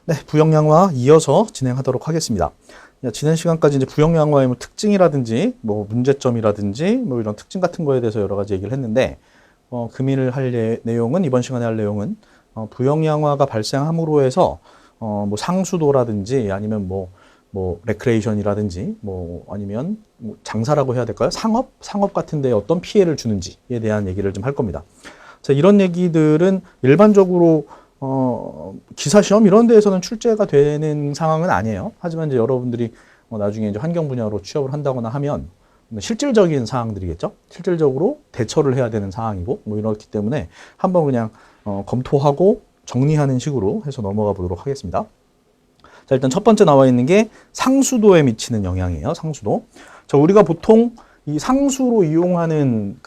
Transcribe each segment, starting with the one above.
네, 부영양화 이어서 진행하도록 하겠습니다. 지난 시간까지 이제 부영양화의 뭐 특징이라든지 뭐 문제점이라든지 뭐 이런 특징 같은 거에 대해서 여러 가지 얘기를 했는데 금일 할 내용은 이번 시간에 할 내용은 부영양화가 발생함으로 해서 뭐 상수도라든지 아니면 뭐 레크레이션이라든지 뭐 아니면 뭐 장사라고 해야 될까요? 상업 같은 데에 어떤 피해를 주는지에 대한 얘기를 좀 할 겁니다. 자, 이런 얘기들은 일반적으로 기사 시험 이런 데에서는 출제가 되는 상황은 아니에요. 하지만 이제 여러분들이 나중에 이제 환경 분야로 취업을 한다거나 하면 실질적인 사항들이겠죠. 실질적으로 대처를 해야 되는 상황이고 뭐 이렇기 때문에 한번 그냥 검토하고 정리하는 식으로 해서 넘어가 보도록 하겠습니다. 자, 일단 첫 번째 나와 있는 게 상수도에 미치는 영향이에요. 상수도. 자, 우리가 보통 이 상수로 이용하는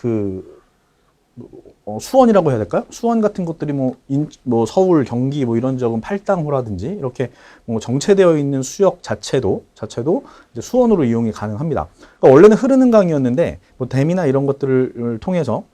수원이라고 해야 될까요? 수원 같은 것들이 뭐 서울, 경기 뭐 이런 지역은 팔당호라든지 이렇게 뭐 정체되어 있는 수역 자체도 이제 수원으로 이용이 가능합니다. 그러니까 원래는 흐르는 강이었는데 뭐 댐이나 이런 것들을 통해서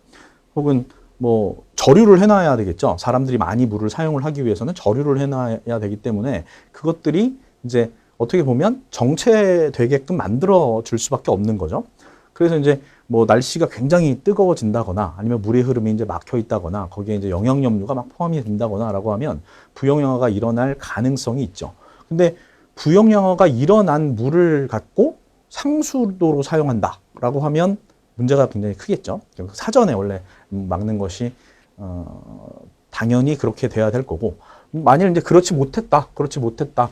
혹은 뭐 저류를 해놔야 되겠죠. 사람들이 많이 물을 사용을 하기 위해서는 저류를 해놔야 되기 때문에 그것들이 이제 어떻게 보면 정체되게끔 만들어 줄 수밖에 없는 거죠. 그래서 이제 뭐 날씨가 굉장히 뜨거워진다거나 아니면 물의 흐름이 이제 막혀 있다거나 거기에 이제 영양염류가 막 포함이 된다거나라고 하면 부영양화가 일어날 가능성이 있죠. 근데 부영양화가 일어난 물을 갖고 상수도로 사용한다라고 하면 문제가 굉장히 크겠죠. 사전에 원래 막는 것이 당연히 그렇게 돼야 될 거고, 만일 이제 그렇지 못했다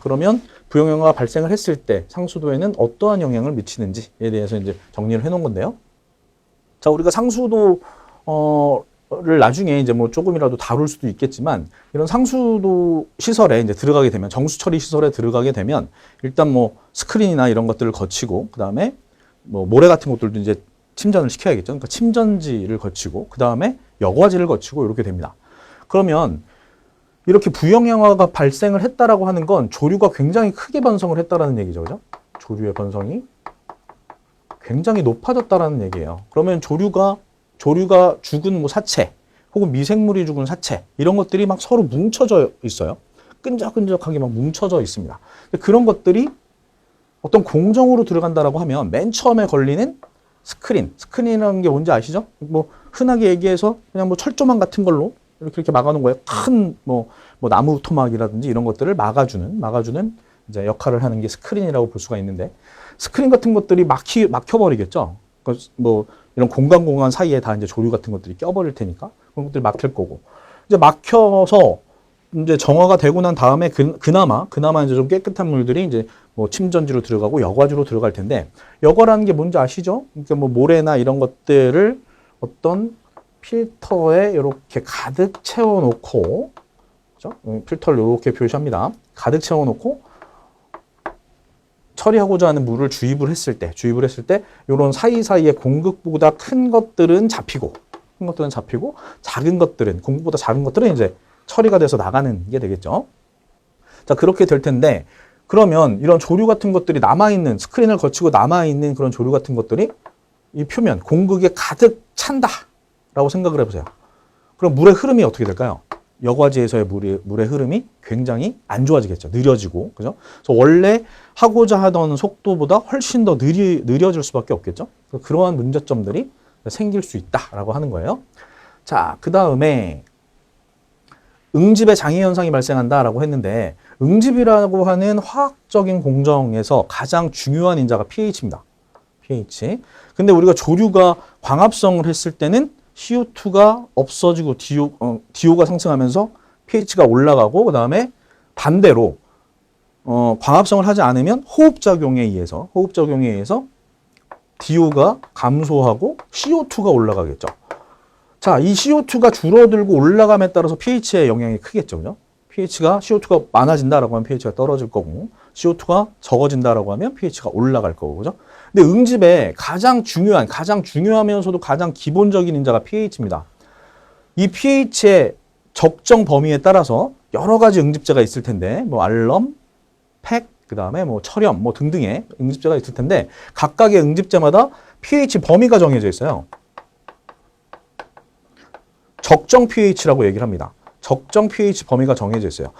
그러면 부영양화가 발생을 했을 때 상수도에는 어떠한 영향을 미치는지에 대해서 이제 정리를 해 놓은 건데요. 자, 우리가 상수도를 나중에 이제 뭐 조금이라도 다룰 수도 있겠지만, 이런 상수도 시설에 이제 들어가게 되면, 정수 처리 시설에 들어가게 되면, 일단 뭐 스크린이나 이런 것들을 거치고, 그 다음에 뭐 모래 같은 것들도 이제 침전을 시켜야겠죠. 그러니까 침전지를 거치고, 그 다음에 여과지를 거치고 이렇게 됩니다. 그러면 이렇게 부영양화가 발생을 했다라고 하는 건 조류가 굉장히 크게 번성을 했다라는 얘기죠. 그죠? 조류의 번성이 굉장히 높아졌다라는 얘기예요. 그러면 조류가 죽은 뭐 사체 혹은 미생물이 죽은 사체 이런 것들이 막 서로 뭉쳐져 있어요. 끈적끈적하게 막 뭉쳐져 있습니다. 그런 것들이 어떤 공정으로 들어간다라고 하면 맨 처음에 걸리는 스크린이라는 게 뭔지 아시죠? 뭐 흔하게 얘기해서 그냥 뭐 철조망 같은 걸로 이렇게 막아놓은 거예요. 큰 뭐 나무 토막이라든지 이런 것들을 막아주는 이제 역할을 하는 게 스크린이라고 볼 수가 있는데, 스크린 같은 것들이 막혀버리겠죠. 뭐 이런 공간 사이에 다 이제 조류 같은 것들이 껴버릴 테니까 그런 것들이 막힐 거고, 이제 막혀서 이제 정화가 되고 난 다음에 그나마 이제 좀 깨끗한 물들이 이제 뭐 침전지로 들어가고 여과지로 들어갈 텐데, 여과라는 게 뭔지 아시죠? 그러니까 뭐 모래나 이런 것들을 어떤 필터에 이렇게 가득 채워놓고, 그렇죠? 필터를 이렇게 표시합니다. 가득 채워놓고 처리하고자 하는 물을 주입을 했을 때 이런 사이사이에 공급보다 큰 것들은 잡히고, 작은 것들은, 공급보다 작은 것들은 이제 처리가 돼서 나가는 게 되겠죠. 자, 그렇게 될 텐데, 그러면 이런 조류 같은 것들이 남아있는, 스크린을 거치고 남아있는 그런 조류 같은 것들이 이 표면, 공극에 가득 찬다 라고 생각을 해보세요. 그럼 물의 흐름이 어떻게 될까요? 여과지에서의 물의 흐름이 굉장히 안 좋아지겠죠. 느려지고, 그죠? 그래서 원래 하고자 하던 속도보다 훨씬 더 느려질 수밖에 없겠죠. 그러한 문제점들이 생길 수 있다라고 하는 거예요. 자, 그 다음에 응집에 장애 현상이 발생한다라고 했는데, 응집이라고 하는 화학적인 공정에서 가장 중요한 인자가 pH입니다. pH. 근데 우리가 조류가 광합성을 했을 때는 CO2가 없어지고 DO가 상승하면서 pH가 올라가고, 그 다음에 반대로 광합성을 하지 않으면 호흡작용에 의해서 DO가 감소하고 CO2가 올라가겠죠. 자, 이 CO2가 줄어들고 올라감에 따라서 pH의 영향이 크겠죠. 그죠? CO2가 많아진다라고 하면 pH가 떨어질 거고, CO2가 적어진다라고 하면 pH가 올라갈 거고, 그죠? 근데 응집에 가장 중요하면서도 가장 기본적인 인자가 pH입니다. 이 pH의 적정 범위에 따라서 여러 가지 응집제가 있을 텐데, 뭐 알럼, 팩, 그 다음에 뭐 철염, 뭐 등등의 응집제가 있을 텐데, 각각의 응집제마다 pH 범위가 정해져 있어요. 적정 pH라고 얘기를 합니다. 적정 pH 범위가 정해져 있어요.